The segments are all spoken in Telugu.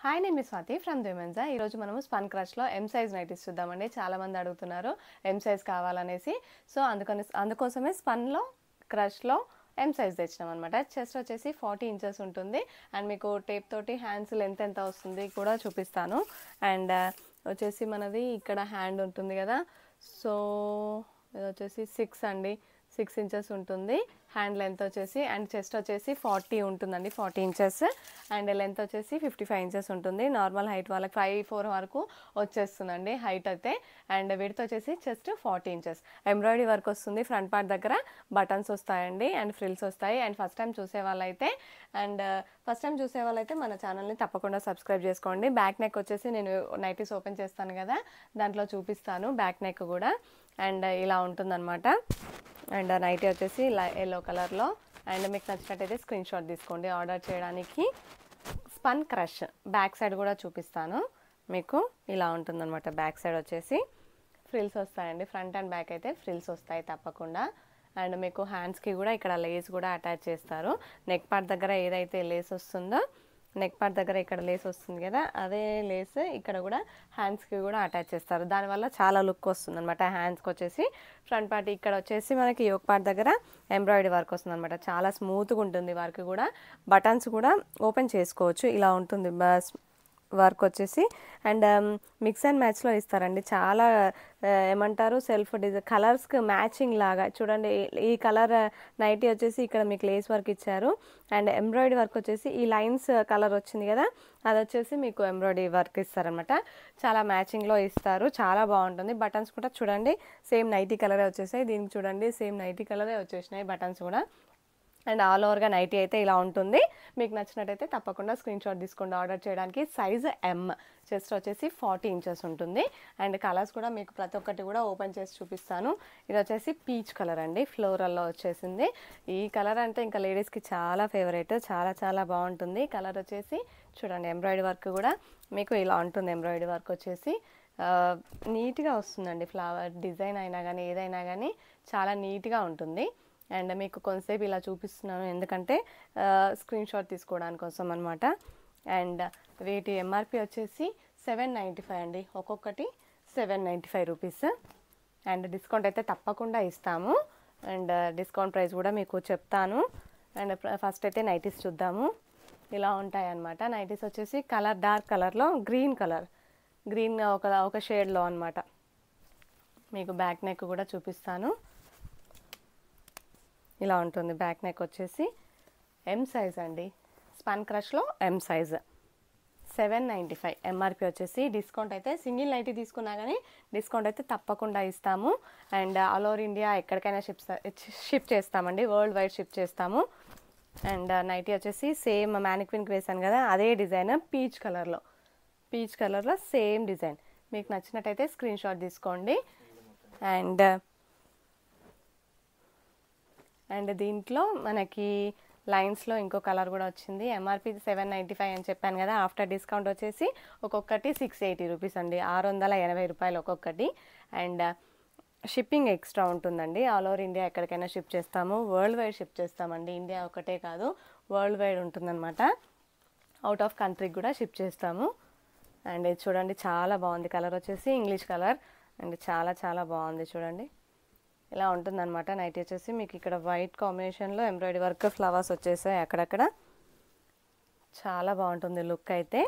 హాయ్, నేను మీ స్వాతి ఫ్రమ్ దిమెన్జా. ఈరోజు మనము స్పన్ క్రష్లో ఎం సైజ్ నైటీస్ చూద్దామండి. చాలామంది అడుగుతున్నారు ఎం సైజ్ కావాలనేసి. సో అందుకోసమే స్పన్లో క్రష్లో ఎం సైజ్ తెచ్చినాం అనమాట. చెస్ట్ వచ్చేసి 40 ఇంచెస్ ఉంటుంది. అండ్ మీకు టేప్ తోటి హ్యాండ్స్ లెంత్ ఎంత వస్తుంది కూడా చూపిస్తాను. అండ్ వచ్చేసి మనది ఇక్కడ హ్యాండ్ ఉంటుంది కదా, సో ఇది వచ్చేసి 6 అండి, 6 ఇంచెస్ ఉంటుంది హ్యాండ్ లెంత్ వచ్చేసి. అండ్ చెస్ట్ వచ్చేసి 40 ఉంటుందండి, 40 ఇంచెస్. అండ్ లెంత్ వచ్చేసి 55 ఇంచెస్ ఉంటుంది. నార్మల్ హైట్ వాళ్ళకి 5'4" వరకు వచ్చేస్తుందండి హైట్ అయితే. అండ్ విడ్త్ వచ్చేసి చెస్ట్ 40 ఇంచెస్. ఎంబ్రాయిడరీ వర్క్ వస్తుంది, ఫ్రంట్ పార్ట్ దగ్గర బటన్స్ వస్తాయండి అండ్ ఫ్రిల్స్ వస్తాయి. అండ్ ఫస్ట్ టైం చూసే వాళ్ళైతే మన ఛానల్ని తప్పకుండా సబ్స్క్రైబ్ చేసుకోండి. బ్యాక్ నెక్ వచ్చేసి నేను నైటీస్ ఓపెన్ చేస్తాను కదా, దాంట్లో చూపిస్తాను బ్యాక్ నెక్ కూడా. అండ్ ఇలా ఉంటుందన్నమాట. అండ్ నైటీ వచ్చేసి ఎల్లో కలర్లో. అండ్ మీకు నచ్చినట్టయితే స్క్రీన్ షాట్ తీసుకోండి ఆర్డర్ చేయడానికి. స్పన్ క్రష్ బ్యాక్ సైడ్ కూడా చూపిస్తాను మీకు. ఇలా ఉంటుందన్నమాట. బ్యాక్ సైడ్ వచ్చేసి ఫ్రిల్స్ వస్తాయండి, ఫ్రంట్ అండ్ బ్యాక్ అయితే ఫ్రిల్స్ వస్తాయి తప్పకుండా. అండ్ మీకు హ్యాండ్స్కి కూడా ఇక్కడ లేస్ కూడా అటాచ్ చేస్తారు. నెక్ పార్ట్ దగ్గర ఏదైతే లేస్ వస్తుందో, నెక్ పార్ట్ దగ్గర ఇక్కడ లేస్ వస్తుంది కదా, అదే లేస్ ఇక్కడ కూడా హ్యాండ్స్కి కూడా అటాచ్ చేస్తారు. దానివల్ల చాలా లుక్ వస్తుంది అనమాట. హ్యాండ్స్కి వచ్చేసి ఫ్రంట్ పార్ట్ ఇక్కడ వచ్చేసి మనకి యోక్ పార్ట్ దగ్గర ఎంబ్రాయిడరీ వర్క్ వస్తుంది అనమాట. చాలా స్మూత్గా ఉంటుంది వర్క్ కూడా. బటన్స్ కూడా ఓపెన్ చేసుకోవచ్చు. ఇలా ఉంటుంది వర్క్ వచ్చేసి. అండ్ మిక్స్ అండ్ మ్యాచ్లో ఇస్తారండి. చాలా ఏమంటారు సెల్ఫ్ డిజైన్ కలర్స్కి మ్యాచింగ్ లాగా చూడండి. ఈ కలర్ నైటీ వచ్చేసి ఇక్కడ మీకు లేస్ వర్క్ ఇచ్చారు. అండ్ ఎంబ్రాయిడరీ వర్క్ వచ్చేసి ఈ లైన్స్ కలర్ వచ్చింది కదా, అది వచ్చేసి మీకు ఎంబ్రాయిడరీ వర్క్ ఇస్తారనమాట. చాలా మ్యాచింగ్లో ఇస్తారు, చాలా బాగుంటుంది. బటన్స్ కూడా చూడండి సేమ్ నైటీ కలరే వచ్చేసాయి. దీనికి చూడండి సేమ్ నైటీ కలరే వచ్చేసినాయి బటన్స్ కూడా. అండ్ ఆల్ ఓవర్గా నైటీ అయితే ఇలా ఉంటుంది. మీకు నచ్చినట్టయితే తప్పకుండా స్క్రీన్ షాట్ తీసుకోండి ఆర్డర్ చేయడానికి. సైజు ఎం, చెస్ట్ వచ్చేసి 40 ఇంచెస్ ఉంటుంది. అండ్ కలర్స్ కూడా మీకు ప్రతి ఒక్కటి కూడా ఓపెన్ చేసి చూపిస్తాను. ఇది వచ్చేసి పీచ్ కలర్ అండి, ఫ్లోరల్లో వచ్చేసింది. ఈ కలర్ అంటే ఇంకా లేడీస్కి చాలా ఫేవరెట్, చాలా చాలా బాగుంటుంది. కలర్ వచ్చేసి చూడండి ఎంబ్రాయిడరీ వర్క్ కూడా మీకు ఇలా ఉంటుంది. ఎంబ్రాయిడరీ వర్క్ వచ్చేసి నీట్గా వస్తుందండి. ఫ్లవర్ డిజైన్ అయినా కానీ ఏదైనా కానీ చాలా నీట్గా ఉంటుంది. అండ్ మీకు కొంతసేపు ఇలా చూపిస్తున్నాను ఎందుకంటే స్క్రీన్ షాట్ తీసుకోవడానికి కోసం అనమాట. అండ్ వీటి ఎంఆర్పి వచ్చేసి 795 అండి, ఒక్కొక్కటి 795 రూపీస్. అండ్ డిస్కౌంట్ అయితే తప్పకుండా ఇస్తాము. అండ్ డిస్కౌంట్ ప్రైస్ కూడా మీకు చెప్తాను. అండ్ ఫస్ట్ అయితే నైటీస్ చూద్దాము. ఇలా ఉంటాయి అన్నమాట. నైటీస్ వచ్చేసి కలర్ డార్క్ కలర్లో గ్రీన్ ఒక షేడ్లో అనమాట. మీకు బ్యాక్ నెక్ కూడా చూపిస్తాను. ఇలా ఉంటుంది బ్యాక్ నెక్ వచ్చేసి. ఎం సైజ్ అండి, స్పన్ క్రష్లో ఎం సైజ్ 795 ఎంఆర్పి వచ్చేసి. డిస్కౌంట్ అయితే సింగిల్ నైటీ తీసుకున్నా కానీ డిస్కౌంట్ అయితే తప్పకుండా ఇస్తాము. అండ్ ఆల్ ఓవర్ ఇండియా ఎక్కడికైనా షిప్ చేస్తామండి, వరల్డ్ వైడ్ షిప్ చేస్తాము. అండ్ నైటీ వచ్చేసి సేమ్ మ్యానిక్విన్కి వేసాను కదా, అదే డిజైన్ పీచ్ కలర్లో సేమ్ డిజైన్. మీకు నచ్చినట్టయితే స్క్రీన్ షాట్ తీసుకోండి. అండ్ దీంట్లో మనకి లైన్స్లో ఇంకో కలర్ కూడా వచ్చింది. ఎంఆర్పి 795 అని చెప్పాను కదా, ఆఫ్టర్ డిస్కౌంట్ వచ్చేసి ఒక్కొక్కటి 680 రూపీస్ అండి, 680 రూపాయలు ఒక్కొక్కటి. అండ్ షిప్పింగ్ ఎక్స్ట్రా ఉంటుందండి. ఆల్ ఓవర్ ఇండియా ఎక్కడికైనా షిప్ చేస్తాము, వరల్డ్ వైడ్ షిప్ చేస్తామండి. ఇండియా ఒకటే కాదు, వరల్డ్ వైడ్ ఉంటుందన్నమాట. అవుట్ ఆఫ్ కంట్రీకి కూడా షిప్ చేస్తాము. అండ్ ఇది చూడండి చాలా బాగుంది. కలర్ వచ్చేసి ఇంగ్లీష్ కలర్. అండ్ చాలా చాలా బాగుంది చూడండి. ఇలా ఉంటుందన్నమాట. నైట్ వచ్చేసి మీకు ఇక్కడ వైట్ కాంబినేషన్లో ఎంబ్రాయిడరీ వర్క్ ఫ్లవర్స్ వచ్చేసాయి అక్కడక్కడ. చాలా బాగుంటుంది లుక్ అయితే.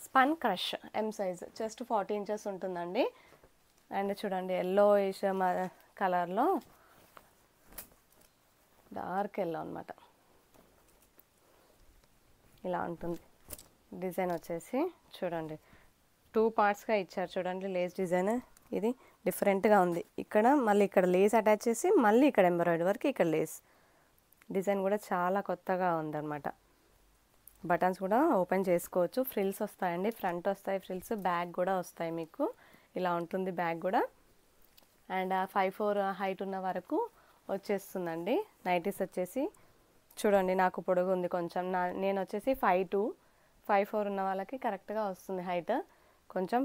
Spun crush M size, just 40 inches ఉంటుందండి. అండ్ చూడండి ఎల్లోయిష్ కలర్లో డార్క్ ఎల్లో అనమాట. ఇలా ఉంటుంది డిజైన్ వచ్చేసి. చూడండి 2 పార్ట్స్గా ఇచ్చారు చూడండి లేస్ డిజైన్. ఇది డిఫరెంట్గా ఉంది. ఇక్కడ మళ్ళీ ఇక్కడ లేస్ అటాచ్ చేసి మళ్ళీ ఇక్కడ ఎంబ్రాయిడరీ వర్క్, ఇక్కడ లేస్ డిజైన్ కూడా చాలా కొత్తగా ఉందన్నమాట. బటన్స్ కూడా ఓపెన్ చేసుకోవచ్చు. ఫ్రిల్స్ వస్తాయండి, ఫ్రంట్ వస్తాయి ఫ్రిల్స్, బ్యాక్ కూడా వస్తాయి మీకు. ఇలా ఉంటుంది బ్యాక్ కూడా. అండ్ 5'4" హైట్ ఉన్న వరకు వచ్చేస్తుందండి. నైటీస్ వచ్చేసి చూడండి నాకు పొడుగు ఉంది కొంచెం, నేను వచ్చేసి 5'2", 5'4" ఉన్న వాళ్ళకి కరెక్ట్గా వస్తుంది హైట్. కొంచెం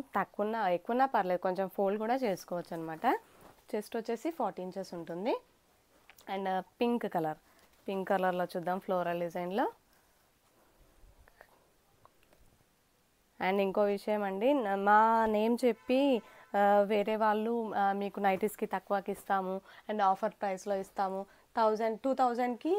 ఎక్కువన్నా పర్లేదు, కొంచెం ఫోల్డ్ కూడా చేసుకోవచ్చు అనమాట. చెస్ట్ వచ్చేసి 40 ఇంచెస్ ఉంటుంది. అండ్ పింక్ కలర్లో చూద్దాం ఫ్లోరల్ డిజైన్లో. అండ్ ఇంకో విషయం అండి, మా నేమ్ చెప్పి వేరే వాళ్ళు మీకు నైటీస్కి తక్కువకి ఇస్తాము అండ్ ఆఫర్ ప్రైస్లో ఇస్తాము, 2000-2000కి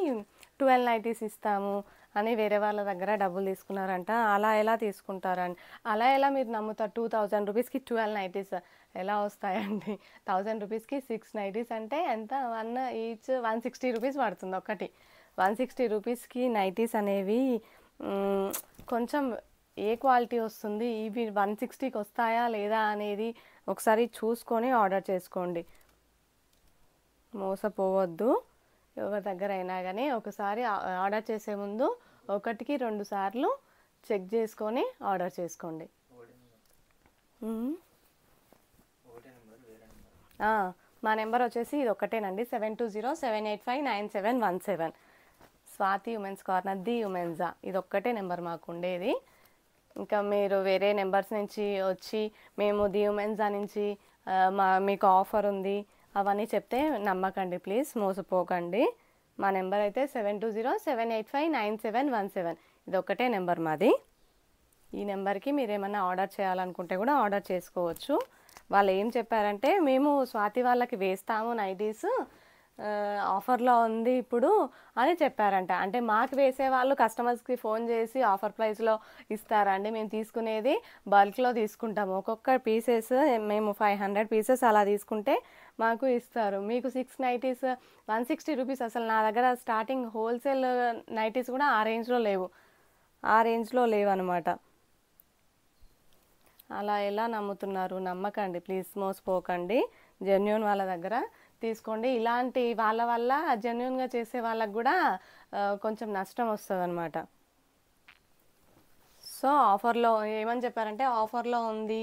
12 నైటీస్ ఇస్తాము అని వేరే వాళ్ళ దగ్గర డబ్బులు తీసుకున్నారంట. అలా ఎలా తీసుకుంటారండి? అలా ఎలా మీరు నమ్ముతారు? 2000 రూపీస్కి 12 నైటీస్ ఎలా వస్తాయండి? 1000 రూపీస్కి 6 నైటీస్ అంటే ఎంత? ఈచ్ 160 రూపీస్ పడుతుంది ఒకటి. 160 రూపీస్కి నైటీస్ అనేవి కొంచెం ఏ క్వాలిటీ వస్తుంది, ఇవి 160కి వస్తాయా లేదా అనేది ఒకసారి చూసుకొని ఆర్డర్ చేసుకోండి. మోసపోవద్దు ఎవరి దగ్గర అయినా కానీ. ఒకసారి ఆర్డర్ చేసే ముందు 1-2 సార్లు చెక్ చేసుకొని ఆర్డర్ చేసుకోండి. మా నెంబర్ వచ్చేసి ఇది ఒక్కటేనండి, 7207859717. స్వాతి ఉమెన్స్ కార్నర్, ది ఉమెన్జా, ఇది ఒక్కటే నెంబర్ మాకు ఉండేది. ఇంకా మీరు వేరే నెంబర్స్ నుంచి వచ్చి మేము ది ఉమెన్జా నుంచి మీకు ఆఫర్ ఉంది అవన్నీ చెప్తే నమ్మకండి ప్లీజ్, మోసపోకండి. మా నెంబర్ అయితే 7207859717. ఇది ఒక్కటే నెంబర్ మాది. ఈ నెంబర్కి మీరు ఏమైనా ఆర్డర్ చేయాలనుకుంటే కూడా ఆర్డర్ చేసుకోవచ్చు. వాళ్ళు ఏం చెప్పారంటే, మేము స్వాతి వాళ్ళకి వేస్తాము నైటీస్, ఆఫర్లో ఉంది ఇప్పుడు అని చెప్పారంట. అంటే మాకు వేసే వాళ్ళు కస్టమర్స్కి ఫోన్ చేసి ఆఫర్ ప్రైస్లో ఇస్తారండి. మేము తీసుకునేది బల్క్లో తీసుకుంటాము. ఒక్కొక్క పీసెస్ మేము 500 పీసెస్ అలా తీసుకుంటే మాకు ఇస్తారు. మీకు 6 నైటీస్ 160 రూపీస్. అసలు నా దగ్గర స్టార్టింగ్ హోల్సేల్ నైటీస్ కూడా ఆ రేంజ్లో లేవన్నమాట. అలా ఎలా నమ్ముతున్నారు? నమ్మకండి ప్లీజ్, మోసపోకండి. జెన్యూన్ వాళ్ళ దగ్గర తీసుకోండి. ఇలాంటి వాళ్ళ వల్ల జెన్యూన్గా చేసే వాళ్ళకు కూడా కొంచెం నష్టం వస్తుంది అన్నమాట. సో ఆఫర్లో ఏమని చెప్పారంటే, ఆఫర్లో ఉంది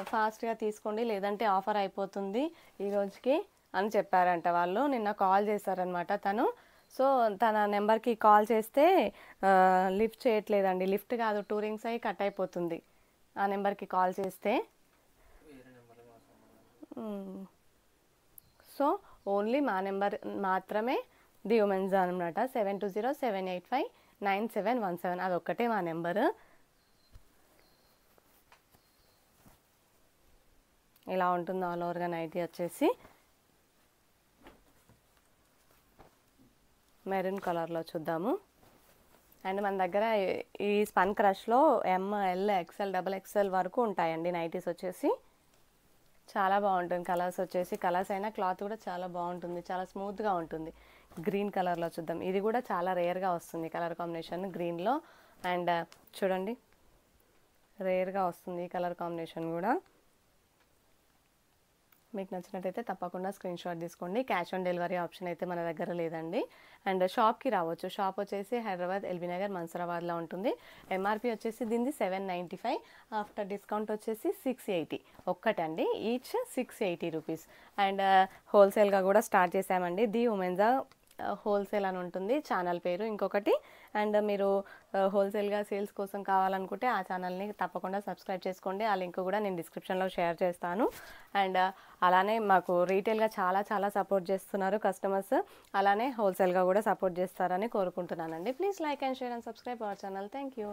ఫాస్ట్గా తీసుకోండి లేదంటే ఆఫర్ అయిపోతుంది ఈ రోజుకి అని చెప్పారంట. వాళ్ళు నిన్న కాల్ చేశారనమాట తను. సో తన నెంబర్కి కాల్ చేస్తే లిఫ్ట్ చేయట్లేదండి. లిఫ్ట్ కాదు, 2 రింగ్స్ అయ్యి కట్ అయిపోతుంది ఆ నెంబర్కి కాల్ చేస్తే. సో ఓన్లీ మా నెంబర్ మాత్రమే ది ఉమెన్జా అనమాట, 7207859717. అదొక్కటే మా నెంబరు. ఇలా ఉంటుంది ఆల్ ఓవర్గా నైటీ వచ్చేసి. మెరూన్ కలర్లో చూద్దాము. అండ్ మన దగ్గర ఈ స్పన్ క్రష్లో ML XL XXL వరకు ఉంటాయండి నైటీస్ వచ్చేసి. చాలా బాగుంటుంది కలర్స్ వచ్చేసి. కలర్స్ అయినా క్లాత్ కూడా చాలా బాగుంటుంది, చాలా స్మూత్గా ఉంటుంది. గ్రీన్ కలర్లో చూద్దాం. ఇది కూడా చాలా రేర్గా వస్తుంది కలర్ కాంబినేషన్ గ్రీన్లో. అండ్ చూడండి, రేర్గా వస్తుంది ఈ కలర్ కాంబినేషన్ కూడా. మీకు నచ్చినట్టయితే తప్పకుండా స్క్రీన్ షాట్ తీసుకోండి. క్యాష్ ఆన్ డెలివరీ ఆప్షన్ అయితే మన దగ్గర లేదండి. అండ్ షాప్కి రావచ్చు. షాప్ వచ్చేసి హైదరాబాద్ ఎల్బీ నగర్ మన్సూరాబాద్లో ఉంటుంది. ఎంఆర్పి వచ్చేసి దీనిది 795, ఆఫ్టర్ డిస్కౌంట్ వచ్చేసి 680 ఒక్కటండి, ఈచ్ 680 రూపీస్. అండ్ హోల్సేల్గా కూడా స్టార్ట్ చేసామండి. ది ఉమెన్జా హోల్సేల్ అని ఉంటుంది ఛానల్ పేరు ఇంకొకటి. అండ్ మీరు హోల్సేల్గా సేల్స్ కోసం కావాలనుకుంటే ఆ ఛానల్ని తప్పకుండా సబ్స్క్రైబ్ చేసుకోండి. ఆ లింక్ కూడా నేను డిస్క్రిప్షన్లో షేర్ చేస్తాను. అండ్ అలానే మాకు రీటైల్గా చాలా సపోర్ట్ చేస్తున్నారు కస్టమర్స్. అలానే హోల్సేల్గా కూడా సపోర్ట్ చేస్తారని కోరుకుంటున్నానండి. Please like and share and subscribe our channel. Thank you.